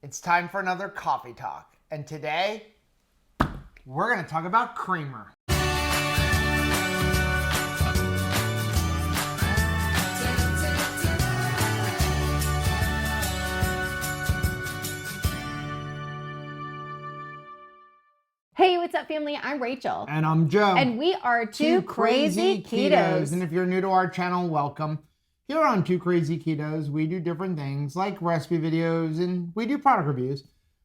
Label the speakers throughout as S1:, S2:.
S1: It's time for another coffee talk. And today, we're going to talk about creamer.
S2: Hey, what's up, family? I'm Rachel.
S1: And I'm Joe.
S2: And we are Two Crazy Ketos.
S1: And if you're new to our channel, welcome. Here on Two Crazy Ketos, we do different things like recipe videos and we do product reviews.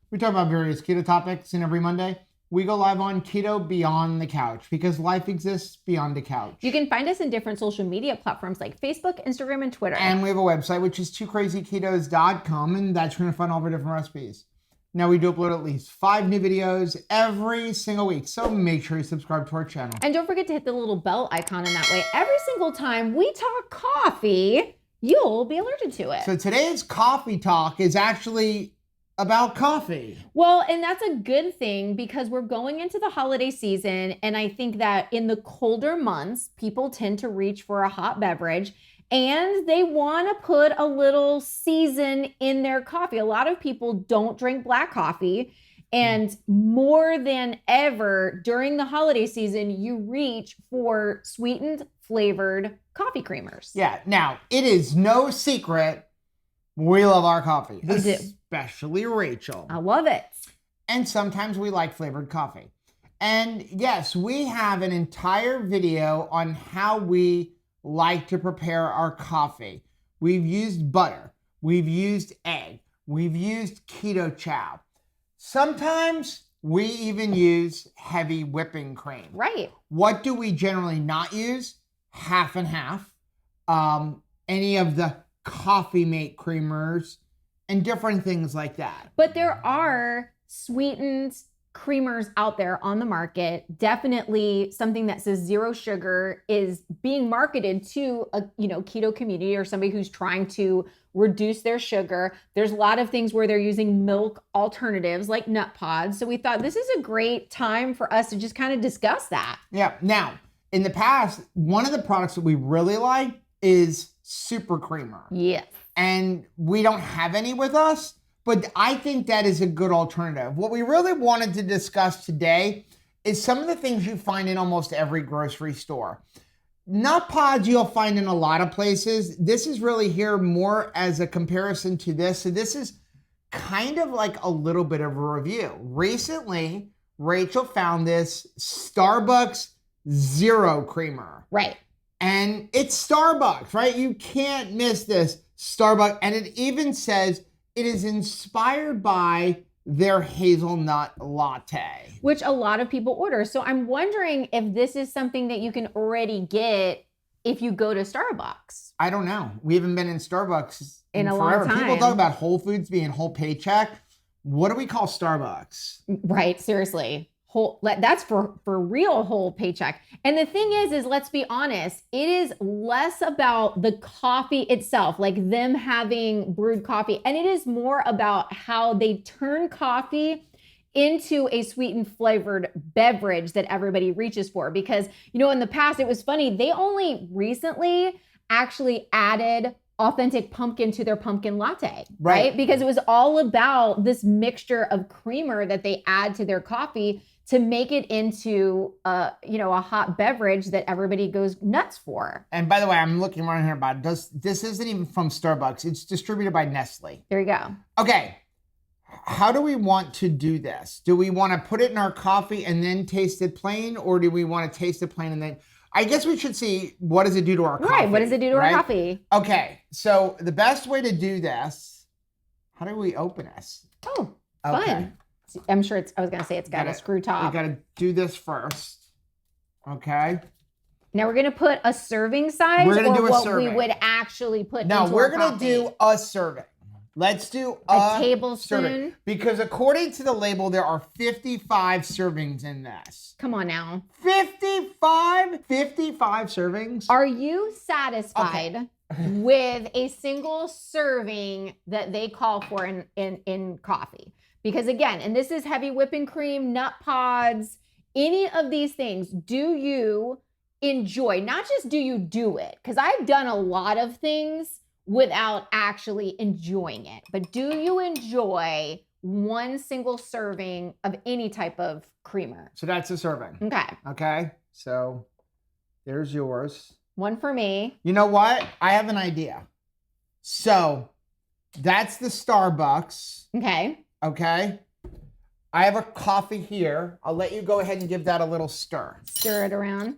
S1: We talk about various keto topics, and every Monday, we go live on Keto Beyond the Couch because life exists beyond the couch.
S2: You can find us in different social media platforms like Facebook, Instagram, and Twitter.
S1: And we have a website, which is twocrazyketos.com, and that's where you're going to find all of our different recipes. Now, we do upload at least 5 new videos every single week, so make sure you subscribe to our channel.
S2: And don't forget to hit the little bell icon, and that way, every single time we talk coffee, you'll be alerted to it.
S1: So today's coffee talk is actually about coffee.
S2: Well, and that's a good thing because we're going into the holiday season, and I think that in the colder months, people tend to reach for a hot beverage. And they want to put a little season in their coffee. A lot of people don't drink black coffee. And more than ever during the holiday season, you reach for sweetened, flavored coffee creamers.
S1: Yeah. Now, it is no secret we love our coffee.
S2: We do.
S1: Especially Rachel.
S2: I love it.
S1: And sometimes we like flavored coffee. And yes, we have an entire video on how we like to prepare our coffee. We've used butter, we've used egg, we've used keto chow. Sometimes we even use heavy whipping cream.
S2: Right.
S1: What do we generally not use? Half and half. Any of the coffee mate creamers and different things like that.
S2: But there are sweetened creamers out there on the market. Definitely something that says zero sugar is being marketed to a keto community or somebody who's trying to reduce their sugar. There's a lot of things where they're using milk alternatives like nut pods. So we thought this is a great time for us to just kind of discuss that.
S1: Yeah. Now, in the past, one of the products that we really like is super creamer.
S2: Yes.
S1: And we don't have any with us. But I think that is a good alternative. What we really wanted to discuss today is some of the things you find in almost every grocery store. Nut pods you'll find in a lot of places. This is really here more as a comparison to this. So this is kind of like a little bit of a review. Recently, Rachel found this Starbucks Zero Creamer.
S2: Right.
S1: And it's Starbucks, right? You can't miss this Starbucks. And it even says it is inspired by their hazelnut latte,
S2: which a lot of people order. So I'm wondering if this is something that you can already get if you go to Starbucks.
S1: I don't know. We haven't been in Starbucks
S2: in a
S1: forever.
S2: long time.
S1: People talk about Whole Foods being whole paycheck. What do we call Starbucks?
S2: Right, seriously. That's for real whole paycheck. And the thing is let's be honest, it is less about the coffee itself, like them having brewed coffee. And it is more about how they turn coffee into a sweetened flavored beverage that everybody reaches for. Because, in the past, it was funny. They only recently actually added authentic pumpkin to their pumpkin latte, right? Because it was all about this mixture of creamer that they add to their coffee to make it into a hot beverage that everybody goes nuts for.
S1: And by the way, I'm looking around here about it. This isn't even from Starbucks. It's distributed by Nestle.
S2: There you go.
S1: Okay. How do we want to do this? Do we want to put it in our coffee and then taste it plain? Or do we want to taste it plain and then... I guess we should see what does it do to our coffee.
S2: Right. What does it do to our coffee?
S1: Okay. So the best way to do this, how do we open this?
S2: Oh,
S1: okay.
S2: Fun. I'm sure I was going to say it's got a screw top.
S1: We got to do this first. Okay.
S2: Now we're going to put a serving size
S1: we're gonna
S2: or
S1: do a
S2: what
S1: serving.
S2: we would actually put into
S1: No, we're
S2: going
S1: to do a serving. Let's do
S2: a tablespoon.
S1: Serving. Because according to the label, there are 55 servings in this.
S2: Come on now.
S1: 55 servings?
S2: Are you satisfied with a single serving that they call for in coffee? Because again, and this is heavy whipping cream, nut pods, any of these things, do you enjoy? Not just do you do it? Because I've done a lot of things without actually enjoying it. But do you enjoy one single serving of any type of creamer?
S1: So that's a serving.
S2: Okay.
S1: Okay. So there's yours.
S2: One for me.
S1: You know what? I have an idea. So that's the Starbucks.
S2: Okay.
S1: Okay. I have a coffee here. I'll let you go ahead and give that a little stir.
S2: Stir it around.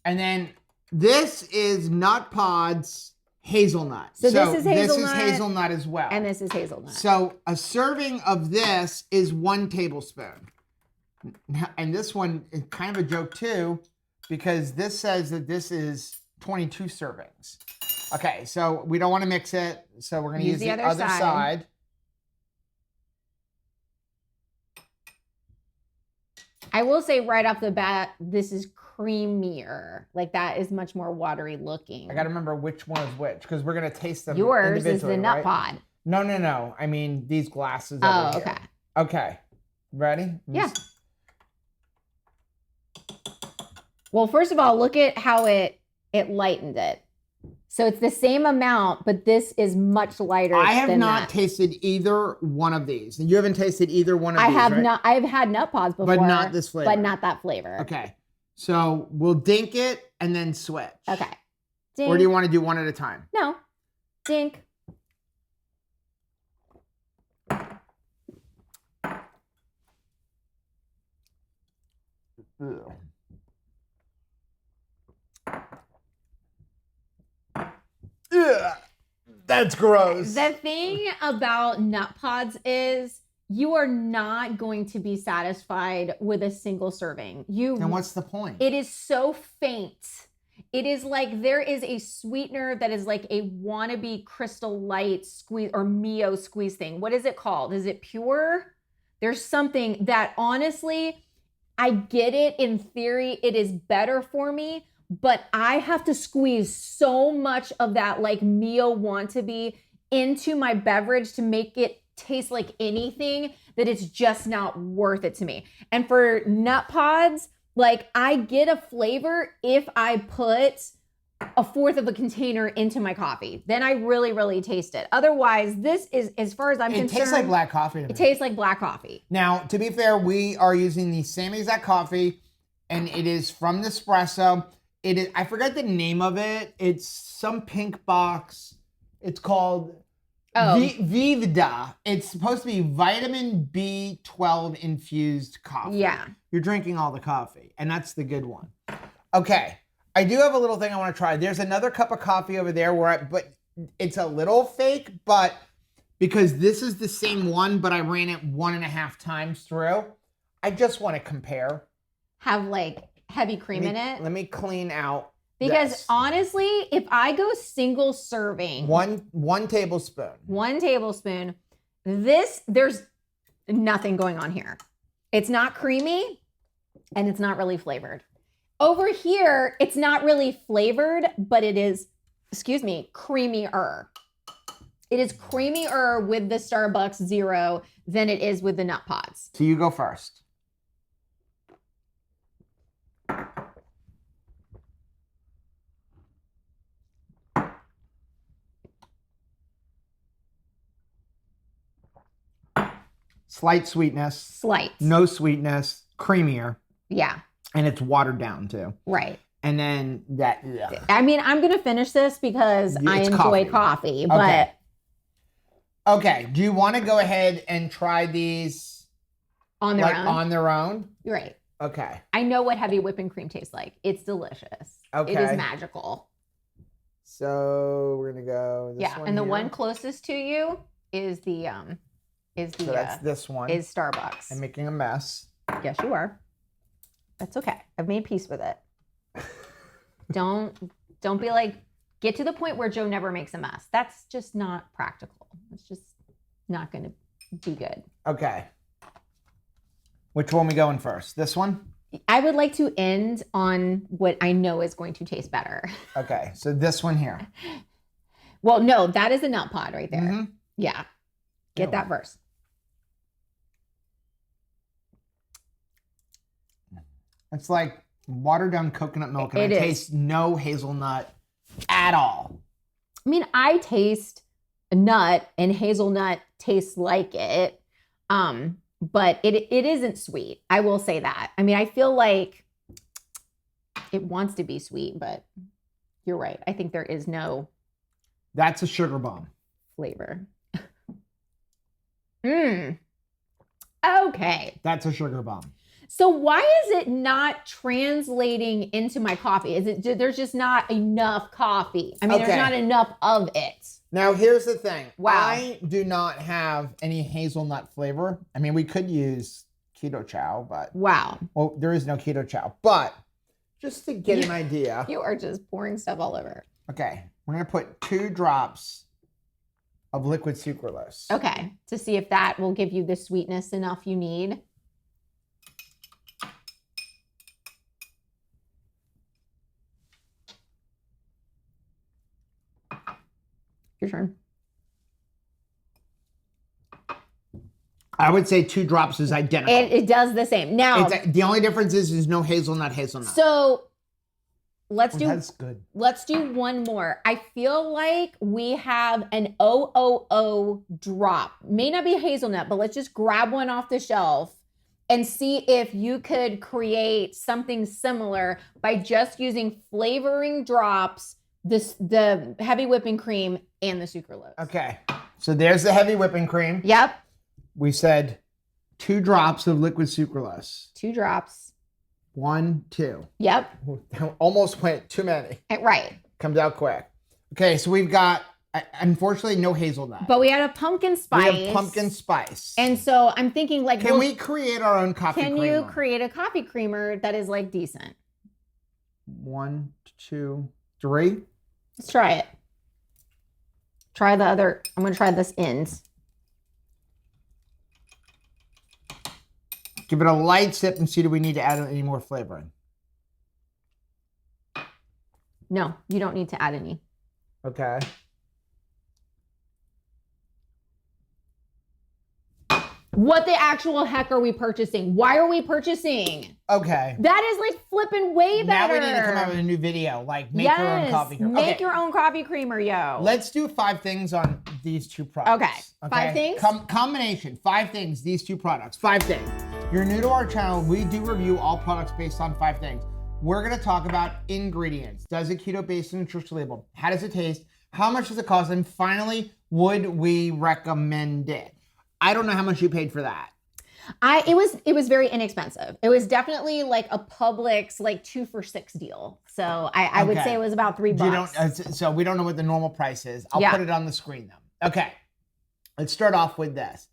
S1: And then this is Nut Pods hazelnut.
S2: So this is hazelnut.
S1: This is hazelnut as well.
S2: And this is hazelnut.
S1: So a serving of this is 1 tablespoon. And this one is kind of a joke too, because this says that this is 22 servings. Okay, so we don't want to mix it. So we're going to use the other side.
S2: I will say right off the bat, this is creamier. Like that is much more watery looking.
S1: I got to remember which one is which, because we're going to taste them
S2: Yours is the nut
S1: right?
S2: pod.
S1: No. I mean, these glasses
S2: over
S1: here.
S2: Okay.
S1: Okay. Ready?
S2: Yeah. Well, first of all, look at how it lightened it. So it's the same amount, but this is much lighter.
S1: I have not tasted either one of these. You haven't tasted either one of these,
S2: have
S1: right?
S2: not. I've had nut pods before,
S1: but not this flavor.
S2: But not that flavor.
S1: Okay. So we'll dink it and then switch.
S2: Okay. Dink.
S1: Or do you want to do one at a time?
S2: No. Dink.
S1: Ugh. Ugh, that's gross.
S2: The thing about nut pods is you are not going to be satisfied with a single serving.
S1: Then what's the point?
S2: It is so faint. It is like there is a sweetener that is like a wannabe Crystal Light squeeze or Mio squeeze thing. What is it called? Is it Pure? There's something that honestly, I get it in theory. It is better for me. But I have to squeeze so much of that like Mio wannabe into my beverage to make it taste like anything that it's just not worth it to me. And for nut pods, like I get a flavor if I put a fourth of a container into my coffee. Then I really, really taste it. Otherwise, this is, as far as I'm concerned.
S1: It tastes like black coffee to me.
S2: It tastes like black coffee.
S1: Now, to be fair, we are using the same exact coffee and it is from Nespresso. It is, I forget the name of it. It's some pink box. It's called Vivda. It's supposed to be vitamin B12 infused coffee.
S2: Yeah.
S1: You're drinking all the coffee, and that's the good one. Okay. I do have a little thing I want to try. There's another cup of coffee over there but it's a little fake, but because this is the same one, but I ran it 1.5 times through. I just want to compare.
S2: Have like heavy cream in it.
S1: Let me clean out.
S2: Because honestly, if I go single serving,
S1: one tablespoon.
S2: 1 tablespoon, there's nothing going on here. It's not creamy and it's not really flavored. Over here, it's not really flavored, but it is, creamier. It is creamier with the Starbucks Zero than it is with the nut pods.
S1: So you go first. Slight sweetness.
S2: Slight.
S1: No sweetness. Creamier.
S2: Yeah.
S1: And it's watered down too.
S2: Right.
S1: And then that. Ugh.
S2: I mean, I'm going to finish this because I enjoy coffee, but.
S1: Okay. Okay. Do you want to go ahead and try these
S2: on their own?
S1: On their own?
S2: Right.
S1: Okay.
S2: I know what heavy whipping cream tastes like. It's delicious. Okay. It is magical.
S1: So we're going to go this one.
S2: And the
S1: here.
S2: one closest to you is the
S1: so that's this one.
S2: Is Starbucks.
S1: I'm making a mess.
S2: Yes, you are. That's okay. I've made peace with it. Don't be like, get to the point where Joe never makes a mess. That's just not practical. It's just not going to be good.
S1: Okay. Which one we going first? This one?
S2: I would like to end on what I know is going to taste better.
S1: Okay. So this one here.
S2: Well, no, that is a nut pod right there.
S1: Mm-hmm.
S2: Yeah. Get that first.
S1: It's like watered down coconut milk, and I taste no hazelnut at all.
S2: I mean, I taste a nut and hazelnut tastes like it. But it isn't sweet. I will say that. I mean, I feel like it wants to be sweet, but you're right. I think there is no
S1: That's a sugar bomb.
S2: flavor. Okay.
S1: That's a sugar bomb.
S2: So why is it not translating into my coffee? Is it there's just not enough coffee? I mean,
S1: Okay.
S2: there's not enough of it.
S1: Now, here's the thing.
S2: Wow.
S1: I do not have any hazelnut flavor. I mean, we could use keto chow, but
S2: Wow.
S1: well, there is no keto chow. But just to get an idea.
S2: You are just pouring stuff all over.
S1: Okay, we're going to put 2 drops of liquid sucralose.
S2: Okay. To see if that will give you the sweetness enough you need. Your turn.
S1: I would say 2 drops is identical.
S2: It does the same. Now,
S1: The only difference is there's no hazelnut.
S2: so let's do
S1: That's good.
S2: let's do one more. I feel like we have an OOO drop. May not be hazelnut, but let's just grab one off the shelf and see if you could create something similar by just using flavoring drops, the heavy whipping cream and the sucralose.
S1: Okay, so there's the heavy whipping cream.
S2: Yep.
S1: We said 2 drops of liquid sucralose.
S2: 2 drops.
S1: 1, 2.
S2: Yep.
S1: Almost went too many.
S2: Right.
S1: Comes out quick. Okay, so we've got, unfortunately, no hazelnut.
S2: But we had a pumpkin spice.
S1: We have pumpkin spice.
S2: And so I'm thinking like,
S1: Can we create our own coffee
S2: can
S1: creamer?
S2: you create a coffee creamer that is like decent?
S1: 1, 2, 3.
S2: Let's try it. Try the other. I'm going to try this end.
S1: Give it a light sip and see do we need to add any more flavoring.
S2: No, you don't need to add any.
S1: Okay.
S2: What the actual heck are we purchasing? Why are we purchasing?
S1: Okay.
S2: That is like flipping way
S1: Now
S2: better.
S1: we need to come out with a new video, like make your own coffee creamer.
S2: Make
S1: Okay.
S2: your own coffee creamer, yo.
S1: Let's do 5 things on these 2 products.
S2: Okay. 5 things?
S1: Combination. 5 things, these 2 products. 5 things. You're new to our channel. We do review all products based on 5 things. We're going to talk about ingredients. Does it keto-based nutrition label? How does it taste? How much does it cost? And finally, would we recommend it? I don't know how much you paid for that.
S2: It was very inexpensive. It was definitely like a Publix like 2 for $6 deal. So I would say it was about $3.
S1: So we don't know what the normal price is. I'll put it on the screen though. Okay, let's start off with this.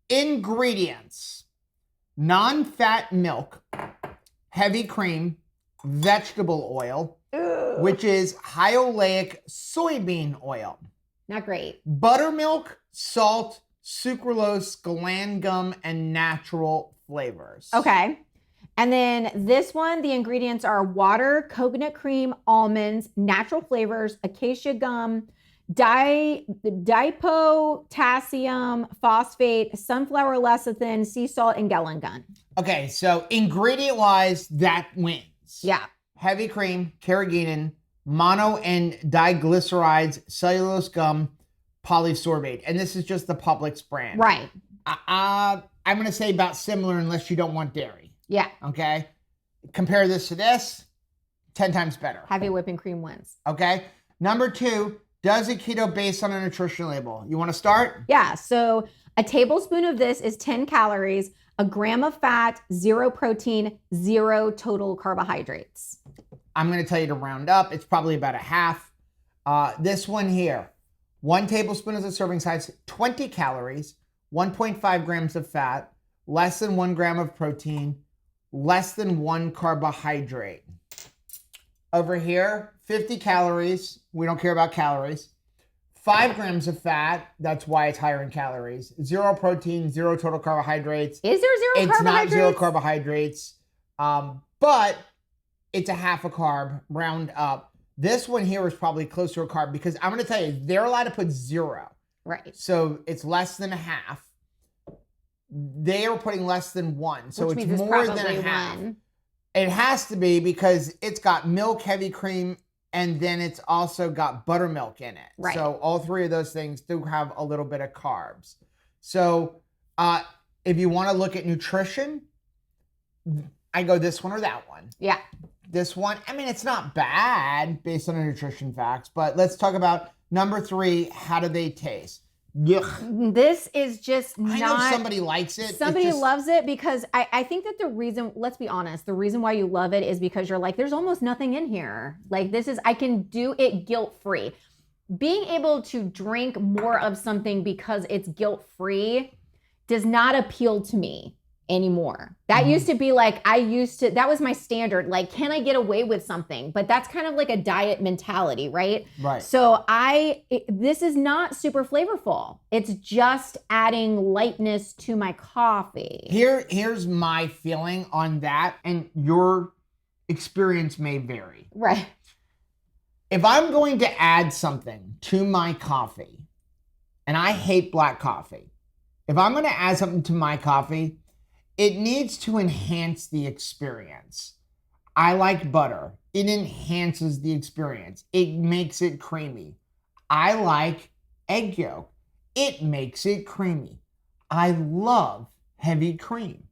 S1: Ingredients: non-fat milk, heavy cream, vegetable oil, which is high oleic soybean oil,
S2: Not great.
S1: buttermilk, salt, sucralose, gland gum, and natural flavors.
S2: Okay. And then this one, the ingredients are water, coconut cream, almonds, natural flavors, acacia gum, dipotassium phosphate, sunflower lecithin, sea salt, and galangal.
S1: Okay, so ingredient-wise, that wins.
S2: Yeah.
S1: Heavy cream, carrageenan, mono and diglycerides, cellulose gum, polysorbate. And this is just the Publix brand.
S2: Right.
S1: I'm going to say about similar unless you don't want dairy.
S2: Yeah.
S1: Okay? Compare this to this, 10 times better.
S2: Heavy whipping cream wins.
S1: Okay? Number 2, does it keto based on a nutrition label? You want to start?
S2: Yeah. So a tablespoon of this is 10 calories, a gram of fat, 0 protein, 0 total carbohydrates.
S1: I'm going to tell you to round up. It's probably about a half. This one here, 1 tablespoon is a serving size, 20 calories, 1.5 grams of fat, less than 1 gram of protein, less than 1 carbohydrate. Over here, 50 calories. We don't care about calories. 5 grams of fat. That's why it's higher in calories. 0 protein, 0 total carbohydrates.
S2: Is there 0 carbohydrates?
S1: It's not 0 carbohydrates, but it's a half a carb, round up. This one here is probably close to a carb because I'm going to tell you, they're allowed to put 0.
S2: Right.
S1: So it's less than a half. They are putting less than 1. So
S2: Which
S1: it's
S2: means
S1: more
S2: it's
S1: than a half.
S2: 1.
S1: It has to be because it's got milk, heavy cream, and then it's also got buttermilk in it.
S2: Right.
S1: So all three of those things do have a little bit of carbs. So if you want to look at nutrition, I go this one or that one.
S2: Yeah.
S1: This one, I mean, it's not bad based on the nutrition facts, but let's talk about number 3. How do they taste? Yuck.
S2: This is just not.
S1: I know somebody likes it.
S2: Somebody loves it because I think that the reason, let's be honest, the reason why you love it is because you're like, there's almost nothing in here. Like this is, I can do it guilt-free. Being able to drink more of something because it's guilt-free does not appeal to me anymore. That used to be like, that was my standard. Like, can I get away with something? But that's kind of like a diet mentality, right?
S1: Right.
S2: So this is not super flavorful. It's just adding lightness to my coffee.
S1: Here's my feeling on that, and your experience may vary.
S2: Right.
S1: If I'm going to add something to my coffee, and I hate black coffee, if I'm going to add something to my coffee, it needs to enhance the experience. I like butter. It enhances the experience. It makes it creamy. I like egg yolk. It makes it creamy. I love heavy cream.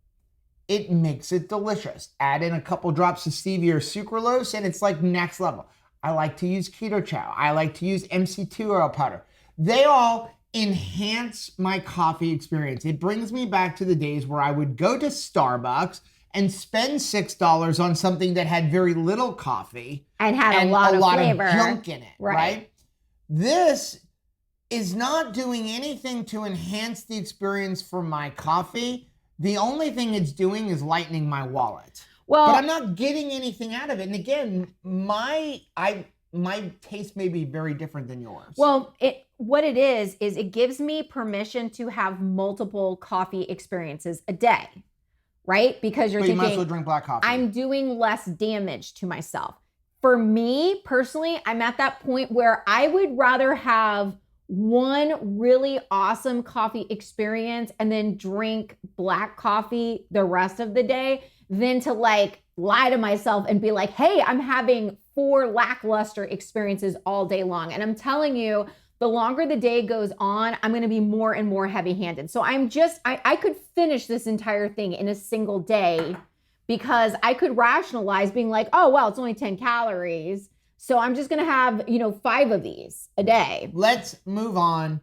S1: It makes it delicious. Add in a couple drops of stevia or sucralose and it's like next level. I like to use keto chow. I like to use MC2 oil powder. They all enhance my coffee experience. It brings me back to the days where I would go to Starbucks and spend $6 on something that had very little coffee
S2: and had a lot of flavor.
S1: Of junk in it,
S2: right?
S1: Right? This is not doing anything to enhance the experience for my coffee. The only thing it's doing is lightening my wallet.
S2: Well,
S1: but I'm not getting anything out of it. And again, my taste may be very different than yours.
S2: Well, what it is it gives me permission to have multiple coffee experiences a day, right? Because you're
S1: but
S2: thinking,
S1: you might as well drink black coffee.
S2: I'm doing less damage to myself. For me personally, I'm at that point where I would rather have one really awesome coffee experience and then drink black coffee the rest of the day than to like lie to myself and be like, hey, I'm having 4 lackluster experiences all day long. And I'm telling you, the longer the day goes on, I'm going to be more and more heavy-handed. So I could finish this entire thing in a single day because I could rationalize being like, oh, well, it's only 10 calories. So I'm just going to have, 5 of these a day.
S1: Let's move on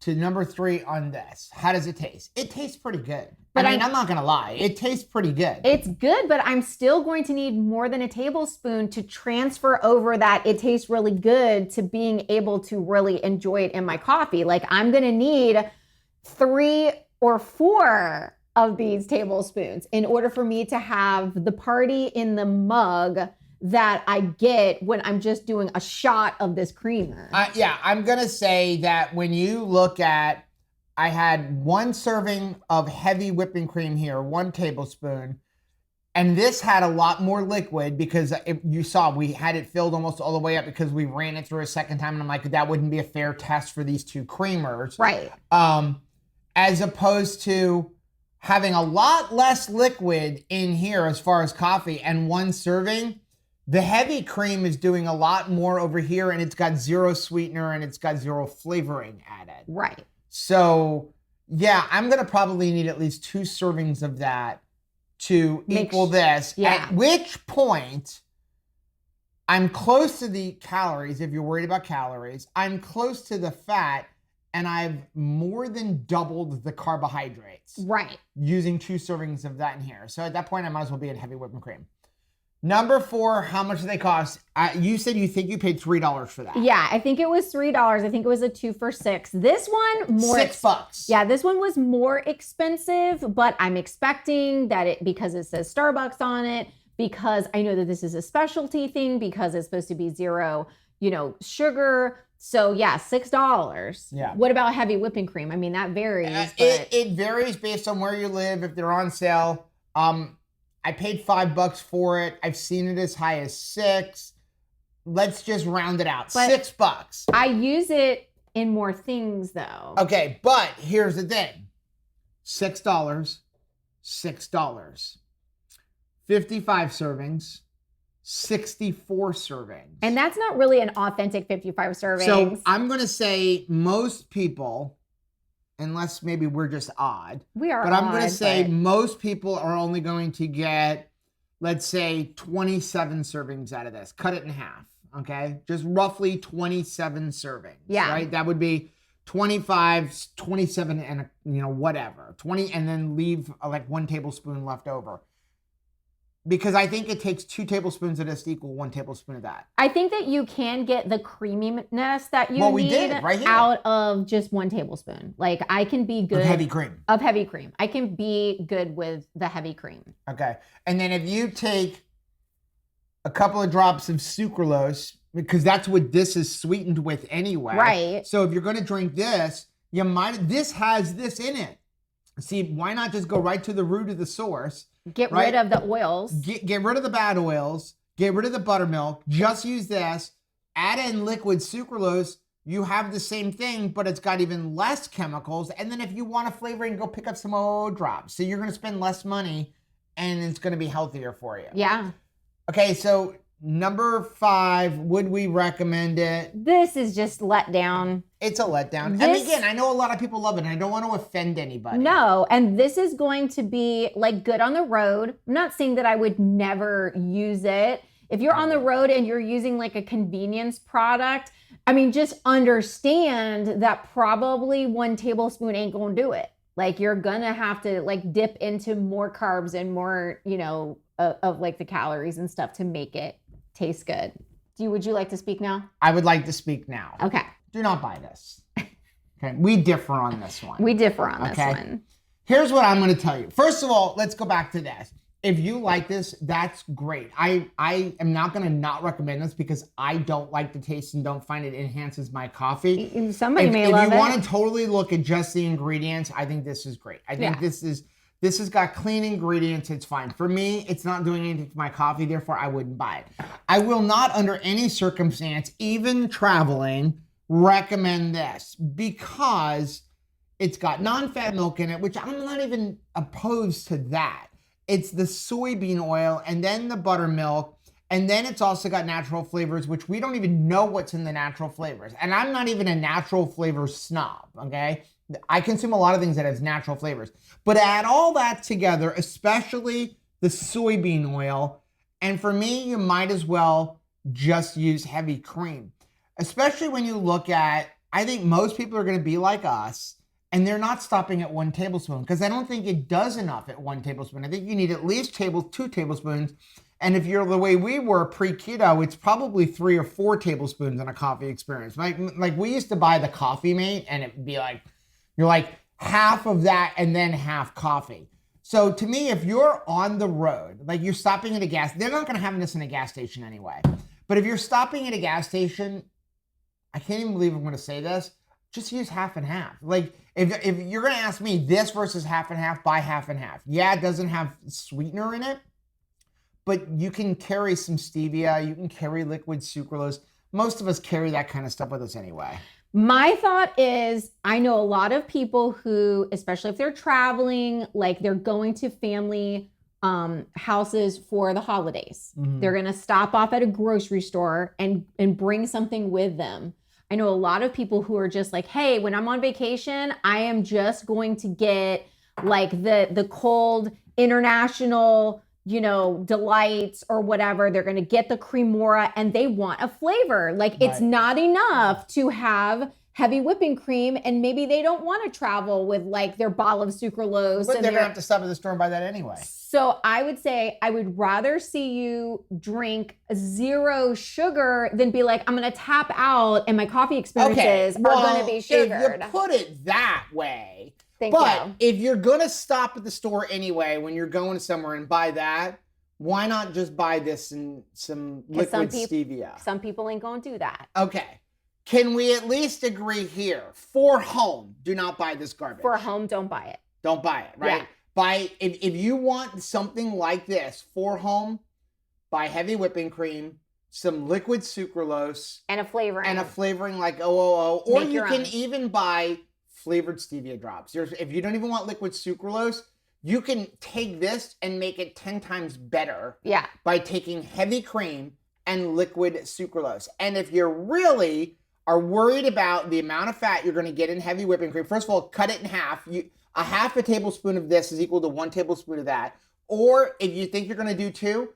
S1: to number 3 on this. How does it taste? It tastes pretty good. But I'm not going to lie. It tastes pretty good.
S2: It's good, but I'm still going to need more than a tablespoon to transfer over that it tastes really good to being able to really enjoy it in my coffee. Like I'm going to need 3 or 4 of these tablespoons in order for me to have the party in the mug that I get when I'm just doing a shot of this creamer.
S1: I'm going to say that when you look at, I had 1 serving of heavy whipping cream here, 1 tablespoon, and this had a lot more liquid because you saw we had it filled almost all the way up because we ran it through a second time, and I'm like, that wouldn't be a fair test for these 2 creamers.
S2: Right.
S1: As opposed to having a lot less liquid in here as far as coffee and 1 serving. The heavy cream is doing a lot more over here, and it's got 0 sweetener and it's got 0 flavoring added.
S2: Right.
S1: So, yeah, I'm going to probably need at least 2 servings of that to equal this.
S2: Yeah.
S1: At which point, I'm close to the calories, if you're worried about calories. I'm close to the fat, and I've more than doubled the carbohydrates.
S2: Right.
S1: Using 2 servings of that in here. So at that point, I might as well be at heavy whipping cream. Number 4, how much do they cost? You said you think you paid $3 for that.
S2: Yeah, I think it was $3. I think it was a 2 for $6. This one more
S1: $6.
S2: Yeah, this one was more expensive, but I'm expecting that because it says Starbucks on it, because I know that this is a specialty thing, because it's supposed to be 0, sugar. So yeah, $6.
S1: Yeah.
S2: What about heavy whipping cream? I mean, that varies.
S1: It varies based on where you live. If they're on sale, I paid $5 for it. I've seen it as high as $6. Let's just round it out.
S2: But
S1: $6.
S2: I use it in more things though.
S1: Okay, but here's the thing. $6. $55 servings. 64 servings.
S2: And that's not really an authentic 55 servings.
S1: So I'm going to say most people, unless maybe we're just odd.
S2: We are
S1: But I'm going to
S2: odd,
S1: say
S2: but-
S1: most people are only going to get, let's say, 27 servings out of this. Cut it in half, okay? Just roughly 27 servings.
S2: Yeah.
S1: Right? That would be 25, 27, and whatever. 20, and then leave like 1 tablespoon left over. Because I think it takes 2 tablespoons of this to equal 1 tablespoon of that.
S2: I think that you can get the creaminess that you
S1: we
S2: need
S1: did right here.
S2: out of just 1 tablespoon. Like I can be good
S1: Of heavy cream.
S2: Of heavy cream. I can be good with the heavy cream.
S1: Okay. And then if you take a couple of drops of sucralose, because that's what this is sweetened with anyway.
S2: Right.
S1: So if you're going to drink this, this has this in it. See, why not just go right to the root of the source?
S2: Get
S1: right?
S2: rid of the oils.
S1: Get rid of the bad oils. Get rid of the buttermilk. Just use this. Add in liquid sucralose. You have the same thing, but it's got even less chemicals. And then if you want a flavoring, go pick up some old drops. So you're going to spend less money and it's going to be healthier for you.
S2: Yeah.
S1: Okay, so number 5, would we recommend it?
S2: This is just let down.
S1: It's a letdown. And again, I know a lot of people love it, and I don't want to offend anybody.
S2: No, and this is going to be like good on the road. I'm not saying that I would never use it. If you're on the road and you're using like a convenience product, I mean, just understand that probably 1 tablespoon ain't gonna do it. Like you're gonna have to like dip into more carbs and more, of like the calories and stuff to make it taste good. Would you like to speak now?
S1: I would like to speak now.
S2: Okay.
S1: Do not buy this. Okay, we differ on this one.
S2: We differ on this one.
S1: Here's what I'm going to tell you. First of all, let's go back to this. If you like this, that's great. I am not going to not recommend this because I don't like the taste and don't find it enhances my coffee.
S2: Somebody may love it.
S1: If you want to totally look at just the ingredients, I think this is great. I think this has got clean ingredients. It's fine. For me, it's not doing anything to my coffee. Therefore, I wouldn't buy it. I will not, under any circumstance, even traveling, recommend this because it's got non-fat milk in it, which I'm not even opposed to that. It's the soybean oil and then the buttermilk. And then it's also got natural flavors, which we don't even know what's in the natural flavors. And I'm not even a natural flavor snob, okay? I consume a lot of things that has natural flavors. But add all that together, especially the soybean oil, and for me, you might as well just use heavy cream. Especially when you look at, I think most people are going to be like us, and they're not stopping at 1 tablespoon because I don't think it does enough at 1 tablespoon. I think you need at least 2 tablespoons. And if you're the way we were pre-keto, it's probably 3 or 4 tablespoons in a coffee experience. Like we used to buy the Coffee Mate, and it'd be like, you're like half of that and then half coffee. So to me, if you're on the road, like you're stopping at a they're not going to have this in a gas station anyway. But if you're stopping at a gas station, I can't even believe I'm going to say this, just use half and half. Like if you're going to ask me this versus half and half, buy half and half. Yeah, it doesn't have sweetener in it, but you can carry some stevia. You can carry liquid sucralose. Most of us carry that kind of stuff with us anyway.
S2: My thought is, I know a lot of people who, especially if they're traveling, like they're going to family houses for the holidays. Mm-hmm. They're going to stop off at a grocery store and bring something with them. I know a lot of people who are just like, hey, when I'm on vacation, I am just going to get like the cold international, delights or whatever. They're going to get the cremora and they want a flavor. Like it's not enough to have heavy whipping cream, and maybe they don't want to travel with like their bottle of sucralose.
S1: But they're going to have to stop at the store and buy that anyway.
S2: So I would say I would rather see you drink 0 sugar than be like, I'm going to tap out and my coffee experiences are going to be sugared.
S1: If you put it that way.
S2: Thank you.
S1: If you're going to stop at the store anyway, when you're going somewhere and buy that, why not just buy this and some liquid stevia?
S2: Some people ain't going to do that.
S1: Okay. Can we at least agree here? For home, do not buy this garbage.
S2: For home, don't buy it.
S1: Don't buy it, right? Yeah. If you want something like this for home, buy heavy whipping cream, some liquid sucralose.
S2: And a flavoring.
S1: Like OOO. Or you can even buy flavored stevia drops. If you don't even want liquid sucralose, You can take this and make it 10 times better
S2: Yeah.
S1: by taking heavy cream and liquid sucralose. And if you really are worried about the amount of fat you're going to get in heavy whipping cream, first of all, cut it in half. A half a tablespoon of this is equal to 1 tablespoon of that. Or if you think you're going to do 2,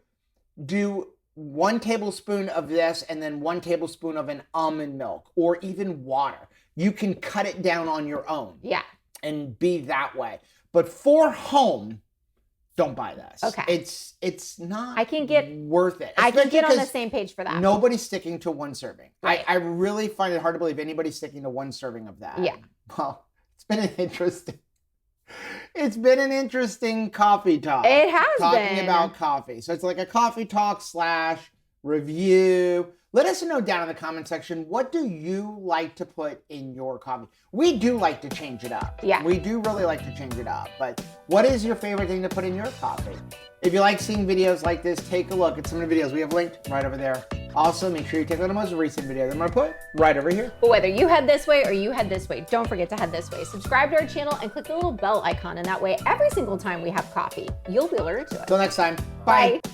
S1: do 1 tablespoon of this and then 1 tablespoon of an almond milk or even water. You can cut it down on your own.
S2: Yeah.
S1: And be that way. But for home, don't buy this.
S2: Okay.
S1: It's not worth it.
S2: I can get on the same page for that.
S1: Nobody's sticking to 1 serving.
S2: Right.
S1: I really find it hard to believe anybody's sticking to 1 serving of that.
S2: Yeah.
S1: Well, it's been an interesting coffee talk.
S2: It has
S1: Talking
S2: been.
S1: about coffee. So it's like a coffee talk / review. Let us know down in the comment section, what do you like to put in your coffee? We do like to change it up.
S2: Yeah.
S1: We do really like to change it up. But what is your favorite thing to put in your coffee? If you like seeing videos like this, take a look at some of the videos we have linked right over there. Also, make sure you take a look at the most recent video that I'm going to put right over here.
S2: But whether you head this way or you head this way, don't forget to head this way. Subscribe to our channel and click the little bell icon, and that way every single time we have coffee, you'll be alerted to it.
S1: Until next time, bye.
S2: Bye.